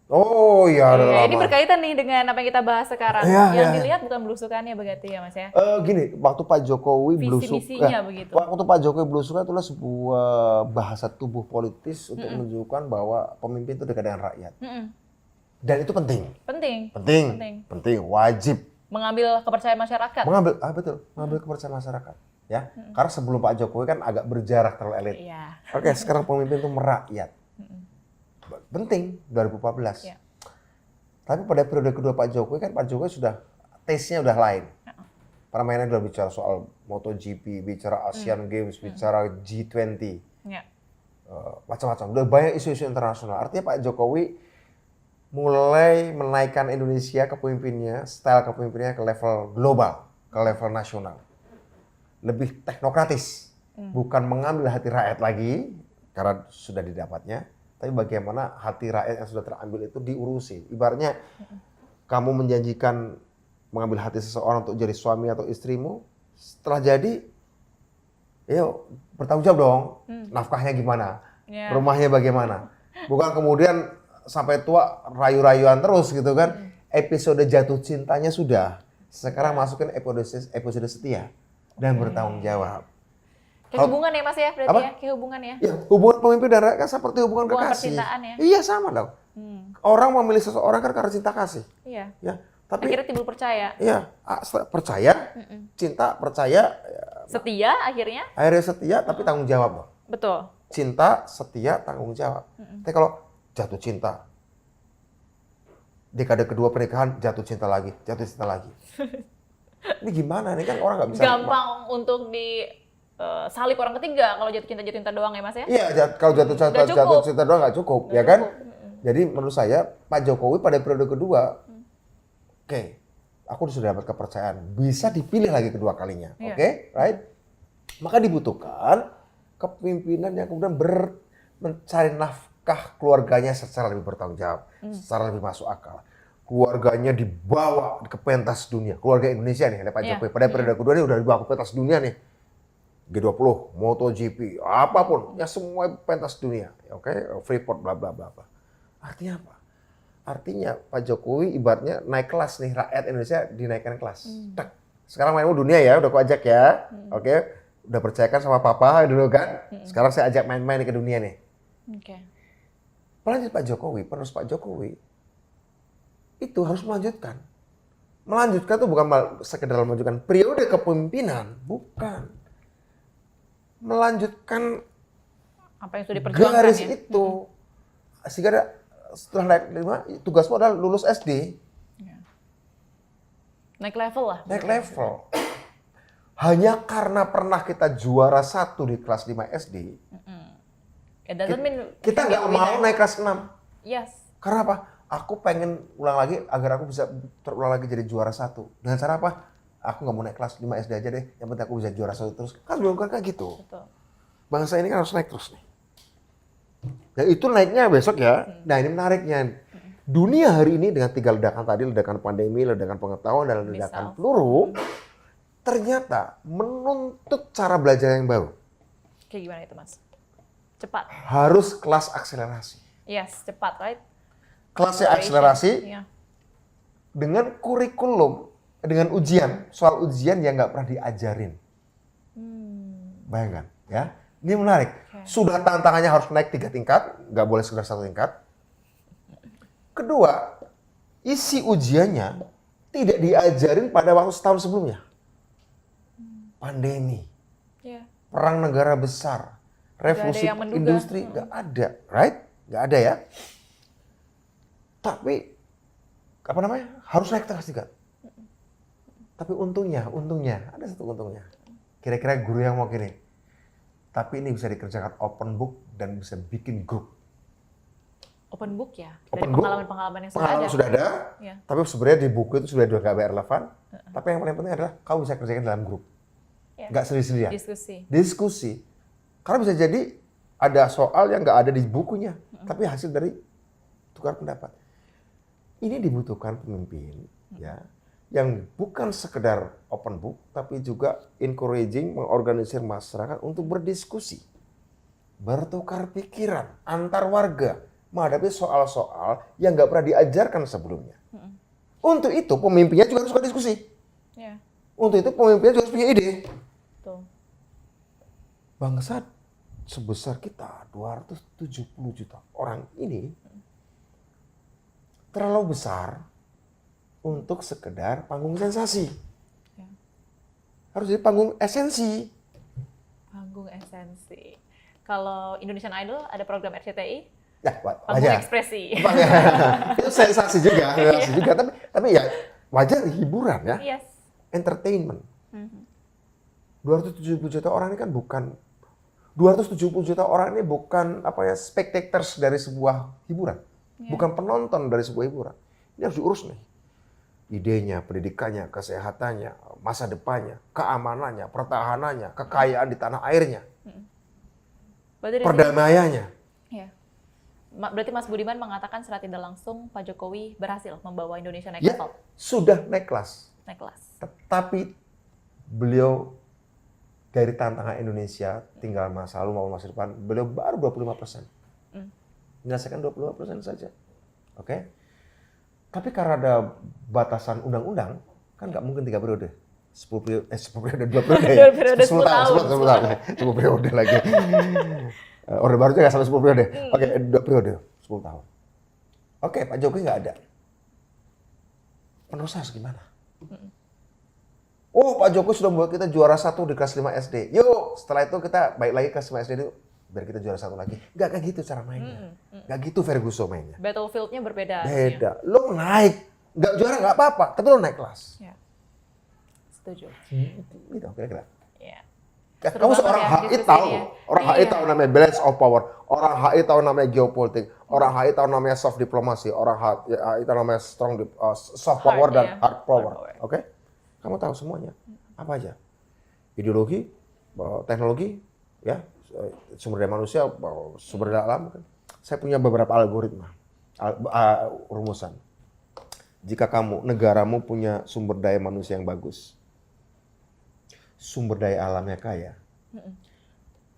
Oh iya, udah Iya, lama. ini berkaitan nih dengan apa yang kita bahas sekarang. Iya, Yang iya. dilihat bukan belusukannya berarti ya Mas ya? Gini, waktu Pak Jokowi belusuk, Visi-misinya begitu. waktu Pak Jokowi belusuk itulah sebuah bahasa tubuh politis untuk menunjukkan bahwa pemimpin itu dekat dengan rakyat. Mm-mm. Dan itu penting, Penting. penting, wajib Mengambil kepercayaan masyarakat. mengambil kepercayaan masyarakat. Ya, karena sebelum Pak Jokowi kan agak berjarak terlalu elit. Iya. Oke, sekarang pemimpin itu merakyat. Penting 2014. Iya. Tapi pada periode kedua Pak Jokowi kan Pak Jokowi sudah taste-nya udah lain. Permainan udah bicara soal MotoGP, bicara Asian Games, bicara G20, Ya. macam-macam. Udah banyak isu-isu internasional. Artinya Pak Jokowi mulai menaikkan Indonesia kepemimpinannya, style kepemimpinannya ke level global, ke level nasional. Lebih teknokratis, bukan mengambil hati rakyat lagi karena sudah didapatnya, tapi bagaimana hati rakyat yang sudah terambil itu diurusi. Ibaratnya kamu menjanjikan mengambil hati seseorang untuk jadi suami atau istrimu, setelah jadi, yuk bertanggung jawab dong, nafkahnya gimana, Ya. rumahnya bagaimana. Bukan kemudian sampai tua rayu-rayuan terus gitu kan. Episode jatuh cintanya sudah, sekarang masukin episode setia dan bertanggung jawab. Kayak hubungan ya Mas ya berarti Apa? ya? Kayak hubungan ya? Ya, hubungan pemimpin dan rakyat kan seperti hubungan Hubungan kekasih. percintaan ya? Iya, sama dong. Orang memilih seseorang kan karena cinta kasih. Iya. Ya, tapi Akhirnya timbul percaya. iya, percaya, cinta, percaya, Setia akhirnya? akhirnya setia tapi tanggung jawab dong. Betul. Cinta, setia, tanggung jawab. Tapi kalau jatuh cinta, dekade kedua pernikahan jatuh cinta lagi. Ini gimana? Ini kan orang nggak bisa. Gampang untuk di salib orang ketiga kalau jatuh cinta doang ya Mas ya? Iya, kalau jatuh Nggak cukup. cinta doang nggak cukup, ya kan? Jadi menurut saya Pak Jokowi pada periode kedua, oke, aku sudah dapat kepercayaan, bisa dipilih lagi kedua kalinya, Iya. oke, right? Maka dibutuhkan kepemimpinan yang kemudian mencari nafkah keluarganya secara lebih bertanggung jawab, secara lebih masuk akal. Keluarganya dibawa ke pentas dunia, keluarga Indonesia nih, oleh Pak Iya. Jokowi. Pada periode kedua ini udah dibawa ke pentas dunia nih. G20, MotoGP, apapun, ya semua pentas dunia, oke, Freeport, bla bla bla bla. Artinya apa? Artinya Pak Jokowi ibaratnya naik kelas nih, rakyat Indonesia dinaikkan kelas. Tak. Sekarang main dunia ya, udah aku ajak ya, oke, udah percayakan sama papa dulu kan. Sekarang saya ajak main-main ke dunia nih. Oke. Pelanjut Pak Jokowi, penerus Pak Jokowi itu harus melanjutkan. Melanjutkan itu bukan sekedar melanjutkan periode kepemimpinan, bukan. Melanjutkan Apa yang sudah diperjuangkan garis ya? itu. Sehingga setelah naik 5, tugasmu adalah lulus SD. Naik level lah. Naik level. Hanya karena pernah kita juara 1 di kelas 5 SD, It doesn't mean kita nggak mau naik kelas 6. Yes. Karena apa? Aku pengen ulang lagi agar aku bisa terulang lagi jadi juara 1. Dengan cara apa? Aku nggak mau naik kelas 5 SD aja deh. Yang penting aku bisa juara 1 terus. Kan belum kan kayak gitu. Betul. Bangsa ini kan harus naik terus nih. Dan itu naiknya besok ya. Nah ini menariknya. Dunia hari ini dengan 3 ledakan tadi, ledakan pandemi, ledakan pengetahuan, dan ledakan peluru, ternyata menuntut cara belajar yang baru. Kayak gimana itu Mas? Cepat. Harus kelas akselerasi. Yes, cepat, right? Kelasnya akselerasi Iya. dengan kurikulum, dengan ujian, soal ujian yang nggak pernah diajarin. Bayangkan, ya. Ini menarik. Sudah tantangannya harus naik 3 tingkat, nggak boleh sekedar 1 tingkat. Kedua, isi ujiannya tidak diajarin pada waktu setahun sebelumnya. Pandemi, Iya. perang negara besar, revolusi yang menduga. industri, nggak ada, right? Nggak ada ya. Tapi, apa namanya? Harus naik kelas 3. Tapi untungnya, ada satu untungnya. Kira-kira guru yang mau gini. Tapi ini bisa dikerjakan open book dan bisa bikin grup. Open book ya? Open Dari book, pengalaman-pengalaman yang sudah ada. Pengalaman sudah ada, Iya. tapi sebenarnya di buku itu sudah nggak relevan. Tapi yang paling penting adalah kamu bisa kerjakan dalam grup. Iya. Nggak sendiri-sendirian. Diskusi. Karena bisa jadi ada soal yang nggak ada di bukunya, tapi hasil dari tukar pendapat. Ini dibutuhkan pemimpin, ya, yang bukan sekedar open book, tapi juga encouraging, mengorganisir masyarakat untuk berdiskusi, bertukar pikiran antar warga, menghadapi soal-soal yang nggak pernah diajarkan sebelumnya. Untuk itu pemimpinnya juga harus berdiskusi. Ya, Untuk itu pemimpinnya juga harus punya ide. betul. Bangsa sebesar kita 270 juta orang ini terlalu besar untuk sekedar panggung sensasi. Ya. Harus jadi panggung esensi. Panggung esensi. Kalau Indonesian Idol ada program RCTI, Ya, panggung wajar. ekspresi. Itu sensasi juga, sensasi juga. Tapi ya wajar, hiburan ya, Yes. entertainment. Mhm. 270 juta orang ini kan bukan 270 juta orang ini bukan apa ya spectators dari sebuah hiburan, bukan penonton dari sebuah hiburan. Ini harus diurus nih. Idenya, pendidikannya, kesehatannya, masa depannya, keamanannya, pertahanannya, kekayaan di tanah airnya, Berarti dari perdamaiannya. Ya. Berarti Mas Budiman mengatakan secara tidak langsung Pak Jokowi berhasil membawa Indonesia naik Ya, level, sudah naik kelas. naik kelas. Tetapi beliau dari tantangan Indonesia, tinggal masa lalu maupun masa depan, beliau baru 25%. Menyelesaikan 25% saja. Oke? Tapi karena ada batasan undang-undang, kan nggak mungkin 3 periode. 10 periode, 2 periode ya? 2 periode, 10 tahun. 10 tahun. 10 periode lagi. Orde Baru juga nggak sampai 10 periode. Oke, 2 periode, 10 tahun. Oke, Pak Jokowi nggak ada. Penerusnya harus gimana? Oh, Pak Jokowi sudah membuat kita juara 1 di kelas 5 SD. Yuk, setelah itu kita balik lagi ke kelas 5 SD itu, biar kita juara 1 lagi. Nggak kayak gitu cara mainnya. Nggak gitu Ferguson mainnya. Battlefield-nya berbeda. harusnya. Beda. Lo naik. Nggak juara nggak apa-apa, tapi lo naik kelas. Ya. Setuju. Gitu kira-kira. Ya. Ya, Seru kamu banget seorang ya HI diskusinya. tahu. Orang HI Iya. tahu namanya balance of power. Orang HI tahu namanya geopolitik. Orang HI tahu namanya soft diplomasi. Orang HI tahu namanya soft power Hard, dan ya. hard power. Hard power. Oke? Kamu tahu semuanya. Apa aja? Ideologi, teknologi, ya, sumber daya manusia, sumber daya alam. Saya punya beberapa algoritma, rumusan. Jika kamu, negaramu punya sumber daya manusia yang bagus, sumber daya alamnya kaya,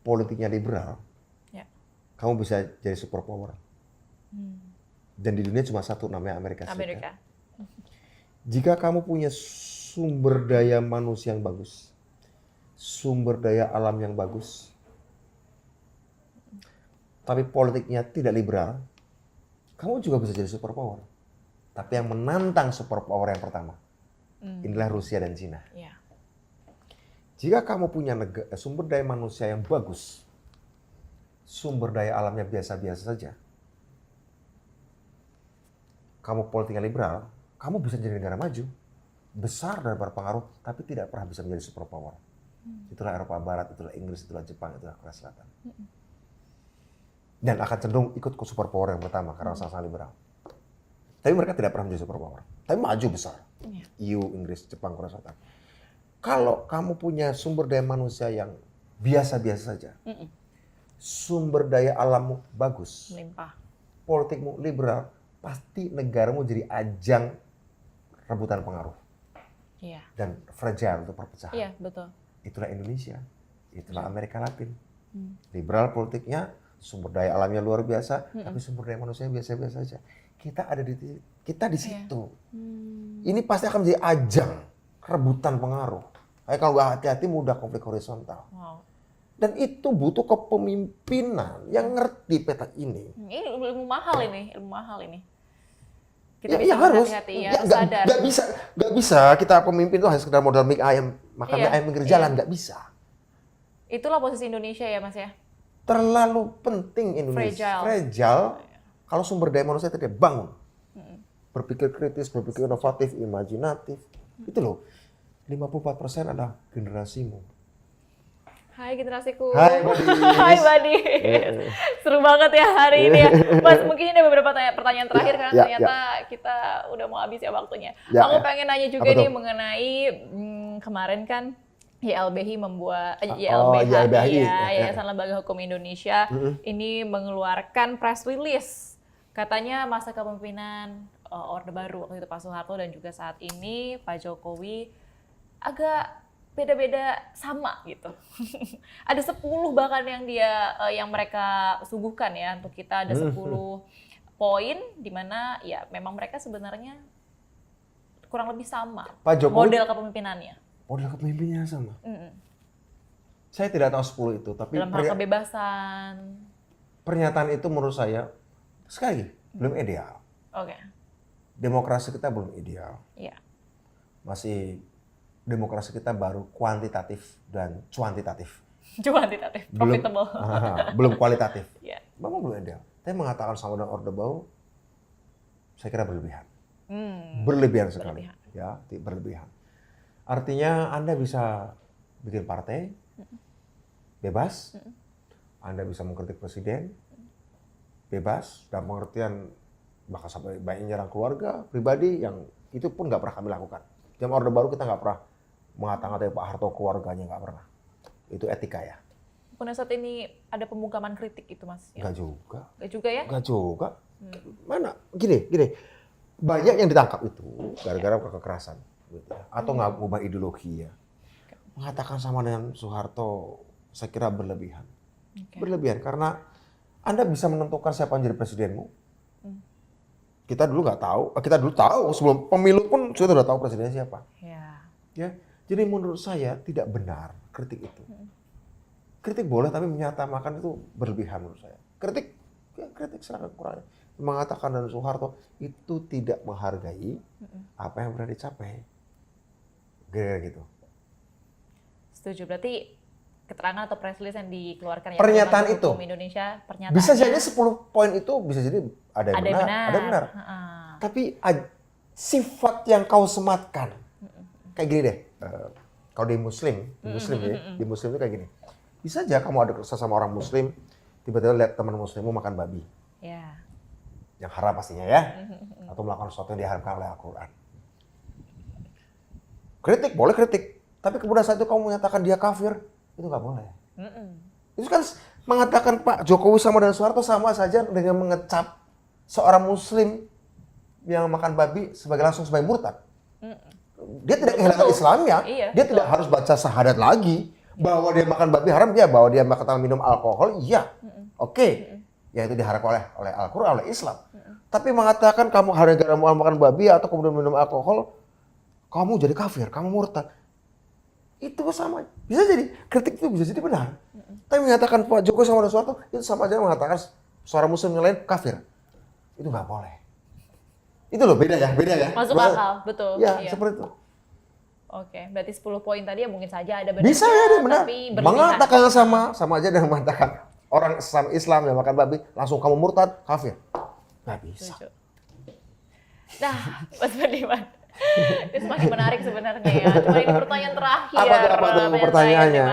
politiknya liberal, Ya. kamu bisa jadi superpower. Dan di dunia cuma satu, namanya Amerika Serikat. Amerika. Jika kamu punya sumber daya manusia yang bagus, sumber daya alam yang bagus, tapi politiknya tidak liberal, kamu juga bisa jadi superpower. Tapi yang menantang superpower yang pertama, inilah Rusia dan Cina. Ya. Jika kamu punya sumber daya manusia yang bagus, sumber daya alamnya biasa-biasa saja, kamu politiknya liberal, kamu bisa jadi negara maju, besar dan berpengaruh, tapi tidak pernah bisa menjadi superpower. Itulah Eropa Barat, itulah Inggris, itulah Jepang, itulah Korea Selatan. Dan akan cenderung ikut ke superpower yang pertama karena sama-sama liberal. Tapi mereka tidak pernah menjadi superpower, tapi maju besar. Iya. EU, Inggris, Jepang, Korea Selatan. Kalau kamu punya sumber daya manusia yang biasa-biasa saja, sumber daya alammu bagus, Melimpah. politikmu liberal, pasti negaramu jadi ajang rebutan pengaruh Iya. dan fragile untuk perpecahan. Iya, betul. Itulah Indonesia, itulah Amerika Latin. Liberal politiknya, sumber daya alamnya luar biasa, tapi sumber daya manusia biasa-biasa saja. Kita ada di situ. Ini pasti akan menjadi ajang rebutan pengaruh. Kayak kalau nggak hati-hati mudah konflik horizontal. Wow. Dan itu butuh kepemimpinan yang ngerti peta ini. Ini ilmu mahal ini. Kita Ya, bisa harus. berhati-hati ya, Ya, sadar. nggak bisa kita pemimpin itu hanya sekedar modal mie ayam, makan Iya, mie ayam pinggir jalan, nggak bisa. Itulah posisi Indonesia ya, Mas ya. Terlalu penting Indonesia. Fragile. Kalau sumber daya manusia tidak bangun. Berpikir kritis, berpikir inovatif, imajinatif. Itu loh. 54% adalah generasimu. Hai generasiku. Hai, Buddy. Hai, Buddy. Seru banget ya hari ini ya. Mas, mungkin ada beberapa pertanyaan terakhir karena Ya, ternyata kita udah mau habis ya waktunya. Ya, Aku ya. pengen nanya juga Apa nih tuh? mengenai kemarin kan YLBHI membuat YLBHI. ya, Yayasan Lembaga Hukum Indonesia ini mengeluarkan press release. Katanya masa kepemimpinan Orde Baru waktu itu Pak Soeharto dan juga saat ini Pak Jokowi agak beda-beda sama gitu. Ada 10 bahkan yang mereka suguhkan ya untuk kita, ada 10 poin di mana ya memang mereka sebenarnya kurang lebih sama Pak Jokowi model kepemimpinannya. model kepemimpinannya sama. Mm-mm. Saya tidak tahu 10 itu, tapi Dalam hal kebebasan. pernyataan itu menurut saya sekali lagi belum ideal. Oke. Demokrasi kita belum ideal. Iya. Masih demokrasi kita baru kuantitatif dan cuantitatif. Kuantitatif, profitable. Belum kualitatif. Iya. Memang belum ideal. Tapi mengatakan sama dengan Orde Baru, saya kira berlebihan. Berlebihan sekali. Berlebihan. Ya, berlebihan. Artinya Anda bisa bikin partai, bebas. Anda bisa mengkritik presiden, bebas. Dan pengertian bahkan sampai banyak nyerang keluarga, pribadi, yang itu pun nggak pernah kami lakukan. Zaman Orde Baru kita nggak pernah mengata-ngatai Pak Harto, keluarganya nggak pernah. Itu etika ya. Pada saat ini ada pembungkaman kritik itu Mas? Ya? Nggak juga. Nggak juga ya? Nggak juga. Mana? Gini. Banyak yang ditangkap itu gara-gara kekerasan. Gitu ya. Atau nggak mengubah ideologi ya. Mengatakan sama dengan Soeharto, saya kira berlebihan. Okay. Berlebihan karena Anda bisa menentukan siapa yang jadi presidenmu. Kita dulu nggak tahu. Kita dulu tahu sebelum pemilu pun kita sudah tahu presidennya siapa. Ya. Jadi menurut saya tidak benar kritik itu. Kritik boleh tapi menyatakan itu berlebihan menurut saya. Kritik silakan kurangnya. Mengatakan dan Soeharto itu tidak menghargai apa yang pernah dicapai. Kira-kira gitu. Setuju. Berarti keterangan atau press release yang dikeluarkan ya pernyataan itu Indonesia, pernyataannya bisa jadi 10 poin itu bisa jadi ada yang benar. Tapi sifat yang kau sematkan kayak gini deh. Kalau di Muslim itu kayak gini. Bisa aja kamu ada kesal sama orang Muslim, tiba-tiba lihat teman Muslimmu makan babi. Ya. Yang haram pastinya ya. Atau melakukan sesuatu yang diharamkan oleh Al-Quran. Kritik, boleh kritik. Tapi kemudian saat itu kamu menyatakan dia kafir, itu nggak boleh. Itu kan mengatakan Pak Jokowi sama dengan Soeharto sama saja dengan mengecap seorang Muslim yang makan babi langsung sebagai murtad. Dia tidak kehilangan Islamnya, dia tidak harus baca syahadat lagi. Bahwa dia makan babi haram, bahwa dia makan minum alkohol, iya. Oke. Ya itu diharamkan oleh Al-Quran, oleh Islam. Tapi mengatakan kamu gara-gara mau makan babi atau kemudian minum alkohol, kamu jadi kafir, kamu murtad. Itu sama. Bisa jadi, kritik itu bisa jadi benar. Tapi mengatakan Pak Jokowi sama Soeharto, itu sama aja mengatakan seorang Muslim yang lain kafir. Itu nggak boleh. Itu loh, beda ya. Masuk akal, betul. Ya, seperti itu. Oke, berarti 10 poin tadi ya mungkin saja ada benarnya. Bisa ya, ada benar. Tapi mengatakan sama aja dengan mengatakan orang Islam yang makan babi, langsung kamu murtad, kafir. Nggak bisa. Nah, Mas Budiman, ini semakin menarik sebenarnya ya. Cuma ini pertanyaan terakhir. Apa tuh pertanyaannya?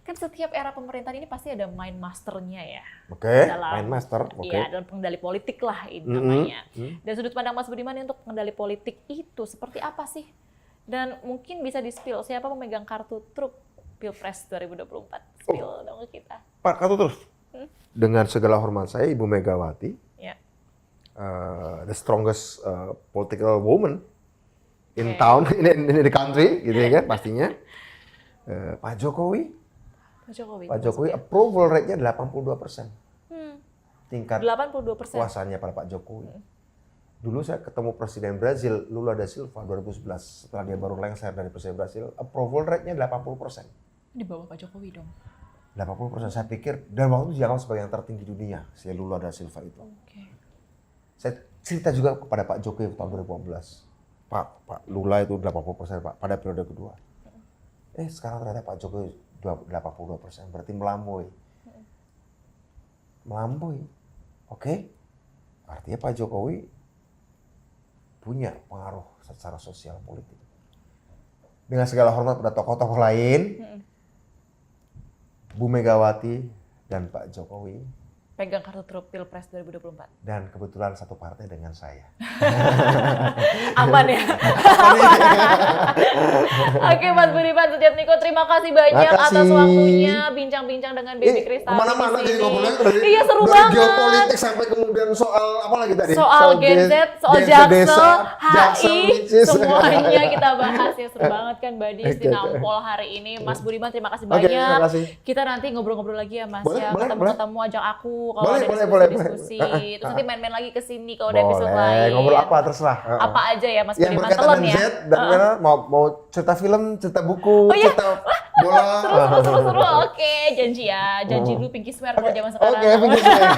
Kan setiap era pemerintahan ini pasti ada main masternya ya. Oke, main master. Iya, dalam pengendali politik lah ini namanya. Dan sudut pandang Mas Budiman untuk pengendali politik itu seperti apa sih? Dan mungkin bisa di-spill siapa pemegang kartu truf Pilpres 2024? Spill dong ke kita. Pak, kartu truf. Dengan segala hormat saya, Ibu Megawati, the strongest political woman in town, in the country, gitu ya kan, pastinya. Pak Jokowi approval rate-nya 82%. Tingkat 82%. Puasannya pada Pak Jokowi. Dulu saya ketemu Presiden Brazil, Lula da Silva 2011, setelah dia baru lengser dari Presiden Brazil, approval rate-nya 80%. Di bawah Pak Jokowi dong. 80%, saya pikir, dan waktu itu dianggap sebagai yang tertinggi di dunia, si Lula da Silva itu. Saya cerita juga kepada Pak Jokowi tahun 2015. Pak Lula itu 80% Pak, pada periode kedua. Sekarang ternyata Pak Jokowi 82%, berarti melampaui. Oke. Artinya Pak Jokowi punya pengaruh secara sosial politik. Dengan segala hormat pada tokoh-tokoh lain, Bu Megawati dan Pak Jokowi, pegang kartu truf Pilpres 2024. Dan kebetulan satu partai dengan saya. Aman ya? Oke Mas Budiman Sujatmiko, terima kasih banyak Makasih. atas waktunya bincang-bincang dengan Baby Kristami Kemana-mana di jadi sini. ngobrolnya dari, Iya seru dari banget. geopolitik sampai kemudian soal apa lagi tadi? Soal Gen Z, soal Gen Z Jaksel, desa, Jaksel, HI, which is- semuanya kita bahas ya. Seru banget kan Mbak Dis di Oke. Nampol hari ini. Mas Budiman terima kasih Oke, banyak. terima kasih. Kita nanti ngobrol-ngobrol lagi ya Mas Boleh, ya. boleh, Ketemu-ketemu ajak aku kalau Boleh, ada boleh, boleh, diskusi-diskusi. boleh. Terus nanti main-main lagi ke sini kalau ada episode Boleh, lain. ngobrol apa terserah. Apa aja ya Mas Yang Budiman, berkaitan telan dengan ya. Z dan mau cerita film, cerita buku, Oh, iya? cerita bola. Seru. Oke, janji ya. Janji dulu Pinky Swear kalau zaman sekarang. Oke, Pinky Swear.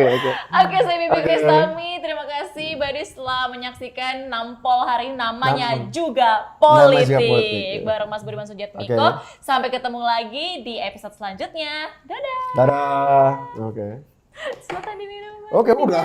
Oke. Oke, saya Bibi Oke. Kristami. Terima kasih Mbak Dis telah menyaksikan Nampol hari ini. Namanya Nampol. juga Namanya juga politik. politik, ya. Bareng Mas Budiman Sujatmiko. Oke. Sampai ketemu lagi di episode selanjutnya. Dadah. Dadah. Oke. Silakan diminum. Mas. Oke, udah.